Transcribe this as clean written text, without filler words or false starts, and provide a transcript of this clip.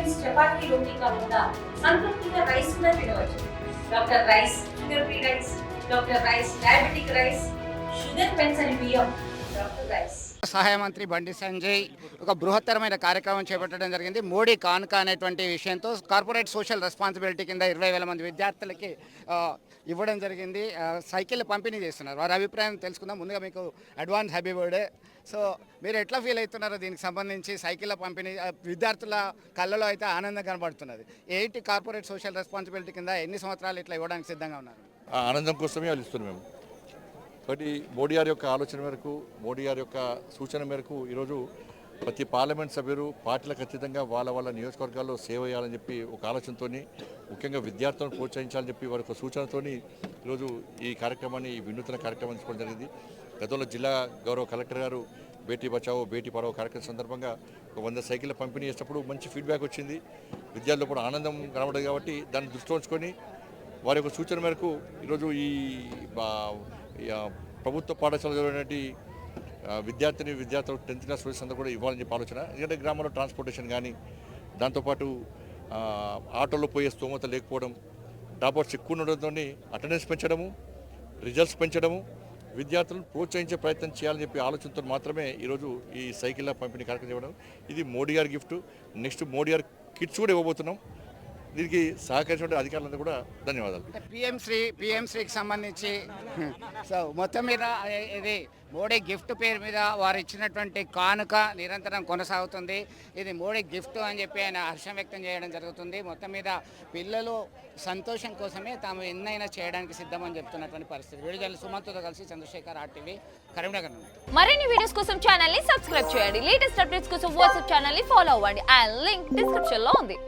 Tiffins chapati రోటీ కాకుండా సంతృప్తిగా rice కూడా తినవచ్చు. Doctor rice, sugar free rice, doctor rice, diabetic rice, sugar పెన్సని బియ్యం, డాక్టర్ రైస్. సహాయ మంత్రి బండి సంజయ్ ఒక బృహత్తరమైన కార్యక్రమం చేపట్టడం జరిగింది. మోడీ కానుక అనేటువంటి విషయంతో కార్పొరేట్ సోషల్ రెస్పాన్సిబిలిటీ కింద 20,000 మంది విద్యార్థులకి ఇవ్వడం జరిగింది. సైకిల్ పంపిణీ చేస్తున్నారు. వారి అభిప్రాయం తెలుసుకుందాం. ముందుగా మీకు అడ్వాన్స్ హ్యాపీ బర్త్డే. సో మీరు ఎట్లా ఫీల్ అవుతున్నారో దీనికి సంబంధించి సైకిళ్ళ పంపిణీ విద్యార్థుల కళ్ళలో అయితే ఆనందం కనబడుతున్నది. ఏంటి కార్పొరేట్ సోషల్ రెస్పాన్సిబిలిటీ కింద ఎన్ని సంవత్సరాలు ఇట్లా ఇవ్వడానికి సిద్ధంగా ఉన్నారు? ఆనందం కోసమే వాళ్ళు ఇస్తున్నాం మేము. కాబట్టి మోడీ గారి యొక్క ఆలోచన మేరకు, మోడీ గారి యొక్క సూచన మేరకు ఈరోజు ప్రతి పార్లమెంట్ సభ్యులు పార్టీలకు అతీతంగా వాళ్ళ నియోజకవర్గాల్లో సేవ చేయాలని చెప్పి ఒక ఆలోచనతో, ముఖ్యంగా విద్యార్థులను ప్రోత్సహించాలని చెప్పి వారి ఒక సూచనతో ఈరోజు ఈ కార్యక్రమాన్ని, ఈ వినూత్న కార్యక్రమాన్ని తీసుకోవడం జరిగింది. గతంలో జిల్లా గౌరవ కలెక్టర్ గారు బేటీ బచావో బేటీ పడావో కార్యక్రమం సందర్భంగా ఒక 100 సైకిళ్ళ పంపిణీ చేసినప్పుడు మంచి ఫీడ్బ్యాక్ వచ్చింది. విద్యార్థులు కూడా ఆనందం కనబడదు. కాబట్టి దాన్ని దృష్టిలో ఉంచుకొని వారి యొక్క సూచన మేరకు ఈరోజు ఈ ప్రభుత్వ పాఠశాలలో చదివినటువంటి విద్యార్థులు 10th క్లాస్ స్టూడెంట్స్ అందరూ కూడా ఇవ్వాలని చెప్పి ఆలోచన. ఎందుకంటే గ్రామంలో ట్రాన్స్పోర్టేషన్ కానీ, దాంతోపాటు ఆటోలో పోయే స్తోమత లేకపోవడం, డ్రాప్అవుట్స్ ఎక్కువ ఉండడంతో అటెండెన్స్ పెంచడము, రిజల్ట్స్ పెంచడము, విద్యార్థులను ప్రోత్సహించే ప్రయత్నం చేయాలని చెప్పి ఆలోచనతో మాత్రమే ఈరోజు ఈ సైకిళ్ళ పంపిణీ కార్యక్రమం చేయడం. ఇది మోడీ గారి గిఫ్ట్. నెక్స్ట్ మోడీ గారి కిట్స్ కూడా ఇవ్వబోతున్నాం. దీనికి సహకరించిన అధికారులందరూ కూడా ధన్యవాదాలు. పిఎం శ్రీకి సంబంధించి సో మొత్తం మీద ఇది మోడీ గిఫ్ట్ పేరు మీద వారు ఇచ్చినటువంటి కానుక నిరంతరం కొనసాగుతుంది. ఇది మోడీ గిఫ్ట్ అని చెప్పి ఆయన హర్షం వ్యక్తం చేయడం జరుగుతుంది. మొత్తం మీద పిల్లలు సంతోషం కోసమే తాము ఎన్నైనా చేయడానికి సిద్ధమని చెప్తున్నటువంటి పరిస్థితి. వీడియో సుమంత్తో కలిసి చంద్రశేఖర్, RTV, కరీంనగర్. మరిన్ని వీడియోస్ కోసం ఛానల్ ని సబ్స్క్రైబ్ చేయండి. లేటెస్ట్ అప్డేట్స్ కోసం వాట్సాప్ ఛానల్ ని ఫాలో అవ్వండి. అండ్ లింక్ డిస్క్రిప్షన్ లో ఉంది.